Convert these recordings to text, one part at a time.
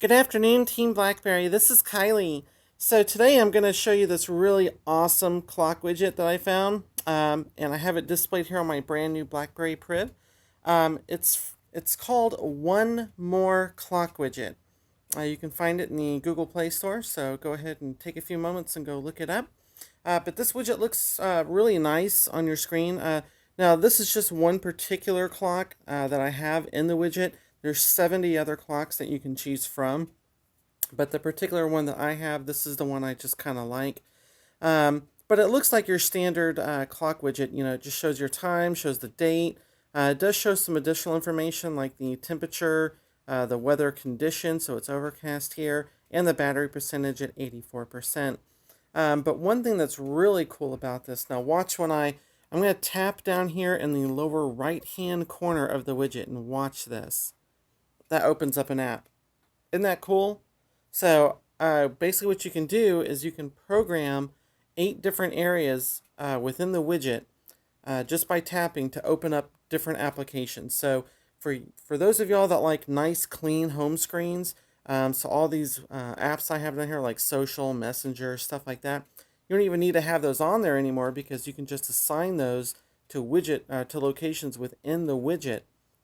Good afternoon, Team BlackBerry. This is Kylie. So today I'm going to show you this really awesome clock widget that I found, and I have it displayed here on my brand new BlackBerry Priv. It's called One More Clock Widget. You can find it in the Google Play Store, so go ahead and take a few moments and go look it up. But this widget looks really nice on your screen. Now, this is just one particular clock that I have in the widget. There's 70 other clocks that you can choose from, but the particular one that I have, this is the one I just kind of like. But it looks like your standard clock widget. You know, it just shows your time, shows the date. It does show some additional information like the temperature, the weather condition, so it's overcast here, and the battery percentage at 84%. But one thing that's really cool about this, now watch when I'm going to tap down here in the lower right hand corner of the widget and watch this. That opens up an app. Isn't that cool? So basically what you can do is you can program 8 different areas within the widget just by tapping to open up different applications. So for those of y'all that like nice, clean home screens, so all these apps I have down here like social, messenger, stuff like that, you don't even need to have those on there anymore because you can just assign those to to locations within the widget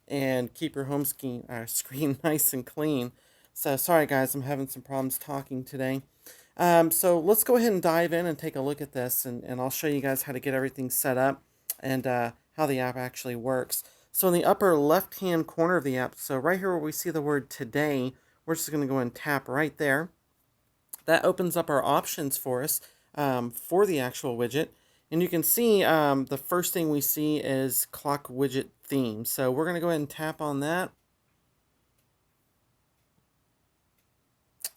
and keep your home screen nice and clean. So sorry guys, I'm having some problems talking today. So let's go ahead and dive in and take a look at this, and I'll show you guys how to get everything set up and how the app actually works. So in the upper left hand corner of the app, so right here where we see the word today, we're just going to go and tap right there. That opens up our options for us for the actual widget. And you can see the first thing we see is clock widget theme. So we're going to go ahead and tap on that.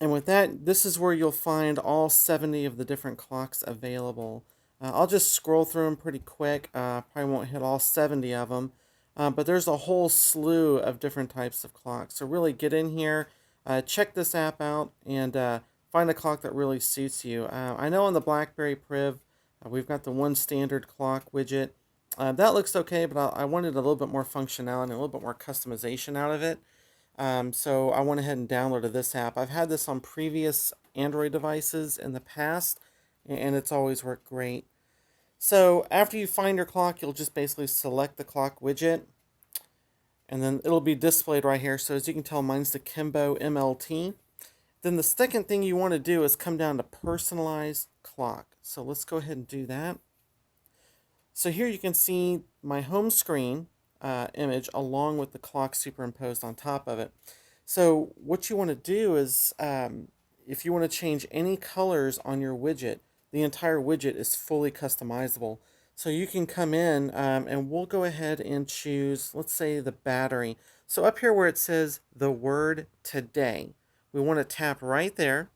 And with that, this is where you'll find all 70 of the different clocks available. I'll just scroll through them pretty quick. Probably won't hit all 70 of them. But there's a whole slew of different types of clocks. So really get in here, check this app out, and find a clock that really suits you. I know on the BlackBerry Priv, we've got the one standard clock widget. That looks okay, but I wanted a little bit more functionality, a little bit more customization out of it. So I went ahead and downloaded this app. I've had this on previous Android devices in the past, and it's always worked great. So after you find your clock, you'll just basically select the clock widget, and then it'll be displayed right here. So as you can tell, mine's the Kimbo MLT. Then the second thing you want to do is come down to personalized clock. So let's go ahead and do that. So here you can see my home screen image along with the clock superimposed on top of it. So what you want to do is if you want to change any colors on your widget, the entire widget is fully customizable. So you can come in and we'll go ahead and choose, let's say, the battery. So up here where it says the word today, we want to tap right there.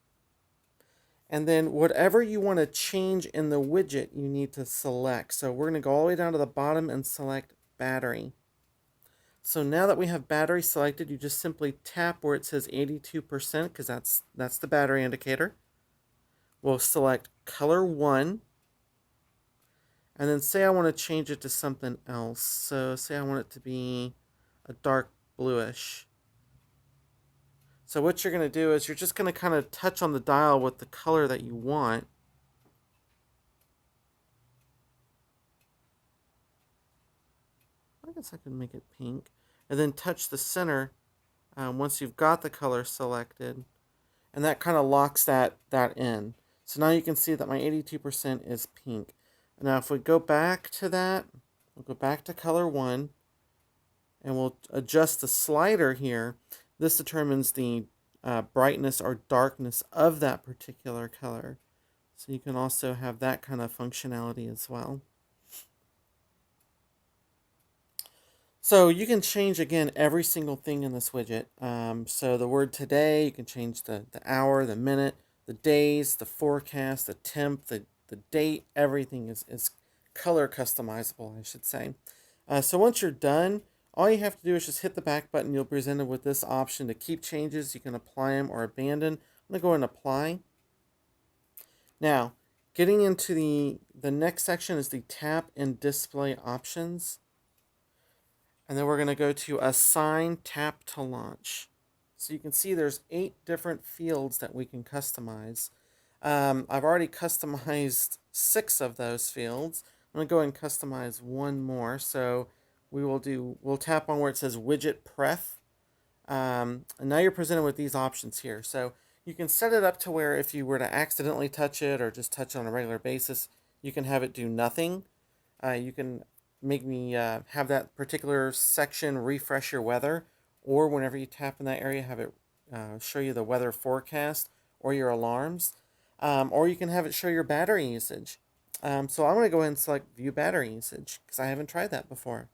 And then whatever you want to change in the widget, you need to select. So we're going to go all the way down to the bottom and select battery. So now that we have battery selected, you just simply tap where it says 82% because that's the battery indicator. We'll select color 1. And then say I want to change it to something else. So say I want it to be a dark bluish. So what you're going to do is you're just going to kind of touch on the dial with the color that you want. I guess I can make it pink. And then touch the center once you've got the color selected. And that kind of locks that in. So now you can see that my 82% is pink. Now if we go back to that, we'll go back to color 1, and we'll adjust the slider here. This determines the brightness or darkness of that particular color. So you can also have that kind of functionality as well. So you can change, again, every single thing in this widget. So the word today, you can change the hour, the minute, the days, the forecast, the temp, the date, everything is color customizable, I should say. So once you're done, all you have to do is just hit the back button. You'll be presented with this option to keep changes. You can apply them or abandon. I'm going to go and apply. Now, getting into the next section is the tap and display options. And then we're going to go to assign tap to launch. So you can see there's 8 different fields that we can customize. I've already customized 6 of those fields. I'm going to go and customize one more. So we'll tap on where it says Widget Pref. And now you're presented with these options here. So you can set it up to where if you were to accidentally touch it or just touch it on a regular basis, you can have it do nothing. You can make me have that particular section refresh your weather, or whenever you tap in that area, have it show you the weather forecast or your alarms, or you can have it show your battery usage. So I'm going to go ahead and select View Battery Usage because I haven't tried that before.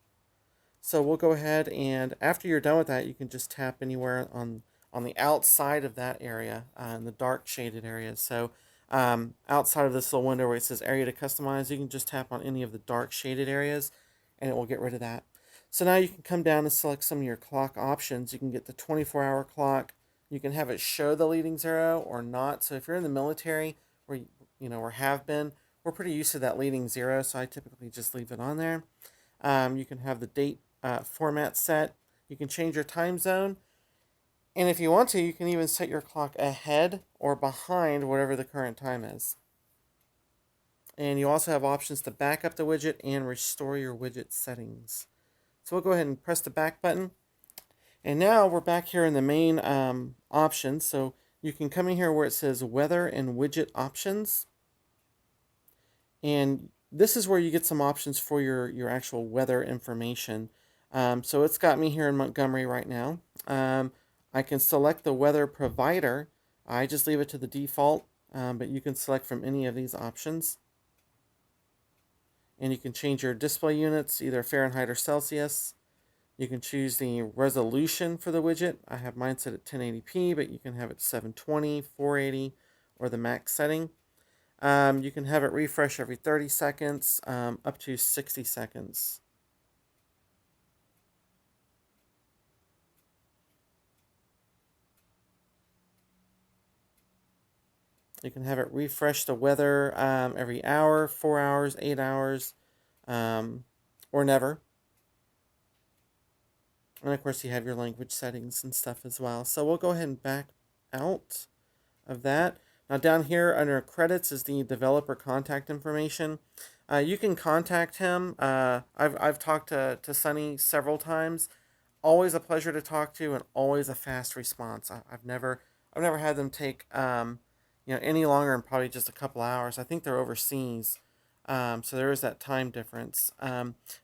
So we'll go ahead, and after you're done with that, you can just tap anywhere on the outside of that area, in the dark shaded areas. So outside of this little window where it says area to customize, you can just tap on any of the dark shaded areas and it will get rid of that. So now you can come down and select some of your clock options. You can get the 24-hour clock. You can have it show the leading zero or not. So if you're in the military, or or have been, we're pretty used to that leading zero, so I typically just leave it on there. You can have the date format set. You can change your time zone. And if you want to, you can even set your clock ahead or behind whatever the current time is. And you also have options to back up the widget and restore your widget settings. So we'll go ahead and press the back button. And now we're back here in the main options. So you can come in here where it says Weather and Widget Options. And this is where you get some options for your actual weather information. So it's got me here in Montgomery right now. I can select the weather provider. I just leave it to the default, but you can select from any of these options. And you can change your display units, either Fahrenheit or Celsius. You can choose the resolution for the widget. I have mine set at 1080p, but you can have it 720, 480, or the max setting. You can have it refresh every 30 seconds, up to 60 seconds. You can have it refresh the weather every hour, 4 hours, 8 hours, or never. And of course you have your language settings and stuff as well. So we'll go ahead and back out of that. Now down here under credits is the developer contact information. You can contact him. I've talked to Sunny several times. Always a pleasure to talk to and always a fast response. I've never had them take any longer than probably just a couple hours. I think they're overseas. So there is that time difference.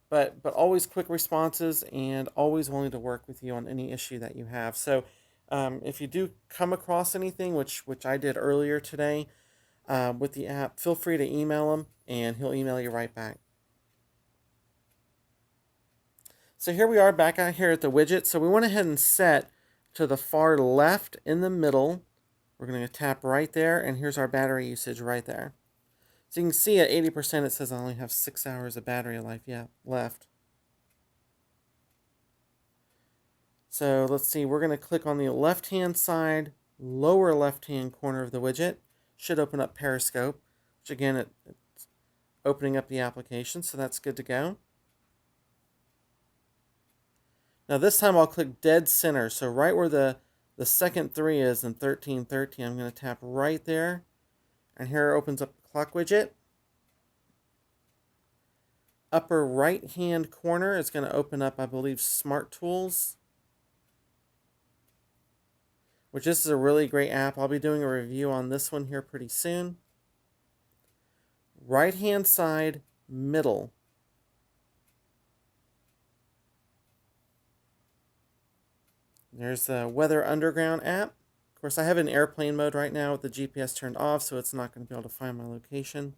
But always quick responses and always willing to work with you on any issue that you have. So if you do come across anything, which I did earlier today with the app, feel free to email him and he'll email you right back. So here we are back out here at the widget. So we went ahead and set to the far left in the middle. We're going to tap right there, and here's our battery usage right there. So you can see at 80% it says I only have 6 hours of battery life left. So let's see, we're going to click on the left-hand side, lower left-hand corner of the widget. Should open up Periscope, which again, it's opening up the application, so that's good to go. Now this time I'll click dead center, so right where the second 3 is in 1313, I'm going to tap right there, and here it opens up the clock widget. Upper right hand corner is going to open up, I believe, Smart Tools, which this is a really great app. I'll be doing a review on this one here pretty soon. Right hand side, middle. There's the Weather Underground app. Of course, I have it in airplane mode right now with the GPS turned off, so it's not going to be able to find my location.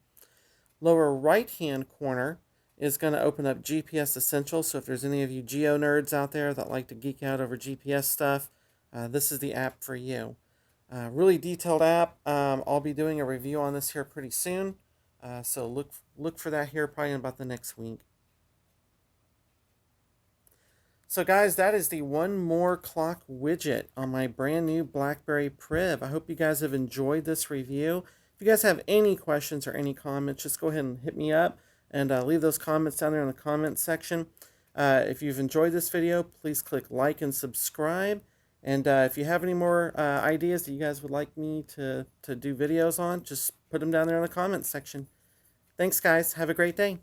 Lower right-hand corner is going to open up GPS Essentials, so if there's any of you geo nerds out there that like to geek out over GPS stuff, this is the app for you. Really detailed app. I'll be doing a review on this here pretty soon, so look for that here probably in about the next week. So guys, that is the One More Clock widget on my brand new BlackBerry Priv. I hope you guys have enjoyed this review. If you guys have any questions or any comments, just go ahead and hit me up and leave those comments down there in the comments section. If you've enjoyed this video, please click like and subscribe. And if you have any more ideas that you guys would like me to do videos on, just put them down there in the comments section. Thanks, guys. Have a great day.